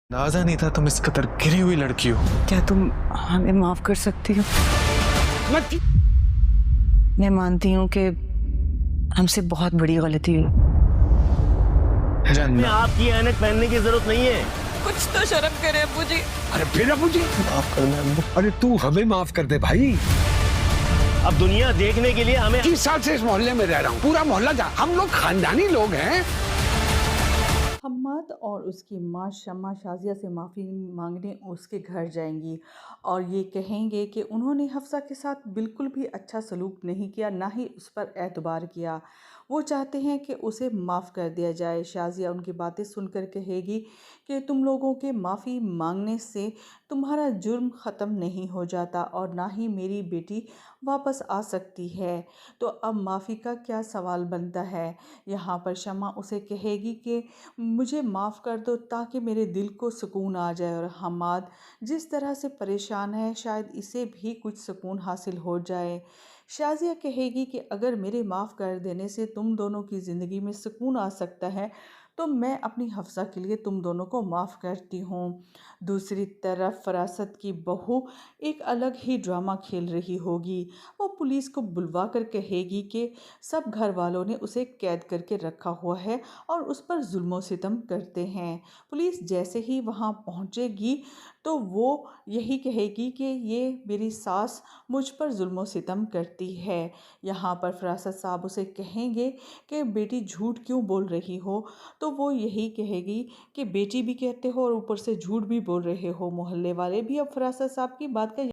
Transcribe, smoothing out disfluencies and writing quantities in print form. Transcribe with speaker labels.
Speaker 1: अंदाजा नहीं था तुम इस कदर गिरी हुई लड़की हो।
Speaker 2: क्या तुम हमें माफ कर सकती हो? मैं मानती हूँ कि हमसे बहुत बड़ी गलती हुई।
Speaker 1: जानना
Speaker 3: आपकी ऐनक पहनने की जरूरत नहीं है।
Speaker 2: कुछ तो शर्म करे अब्बू जी।
Speaker 4: अरे फिर अबू जी
Speaker 1: माफ कर दे अब्बू।
Speaker 4: अरे तू हमें माफ कर दे भाई।
Speaker 3: अब दुनिया देखने के लिए हमें
Speaker 4: 30 साल से इस मोहल्ले में रह रहा हूँ, पूरा मोहल्ला हम लोग खानदानी लोग हैं।
Speaker 5: हम्मद और उसकी माँ शम्मा शाजिया से माफ़ी मांगने उसके घर जाएंगी और ये कहेंगे कि उन्होंने हफ्सा के साथ बिल्कुल भी अच्छा सलूक नहीं किया, ना ही उस पर एतबार किया। वो चाहते हैं कि उसे माफ़ कर दिया जाए। शाजिया उनकी बातें सुनकर कहेगी कि तुम लोगों के माफ़ी मांगने से तुम्हारा जुर्म ख़त्म नहीं हो जाता और ना ही मेरी बेटी वापस आ सकती है। तो अब माफ़ी का क्या सवाल बनता है। यहाँ पर शम्मा उसे कहेगी कि मुझे माफ़ कर दो ताकि मेरे दिल को सुकून आ जाए, और हम्माद जिस तरह से परेशान है शायद इसे भी कुछ सुकून हासिल हो जाए। शाजिया कहेगी कि अगर मेरे माफ़ कर देने से तुम दोनों की ज़िंदगी में सुकून आ सकता है तो मैं अपनी हफ्सा के लिए तुम दोनों को माफ़ करती हूँ। दूसरी तरफ फरासत की बहू एक अलग ही ड्रामा खेल रही होगी। वो पुलिस को बुलवा कर कहेगी कि सब घर वालों ने उसे कैद करके रखा हुआ है और उस पर जुल्म सितम करते हैं। पुलिस जैसे ही वहाँ पहुँचेगी तो वो यही कहेगी कि ये मेरी सास मुझ पर जुल्म सितम करती है। यहाँ पर फरासत साहब उसे कहेंगे कि बेटी झूठ क्यों बोल रही हो, तो वो यही कहेगी कि बेटी भी कहते हो और ऊपर से झूठ भी बोल रहे हो। मोहल्ले वाले भी अब फरासत साहब की बात का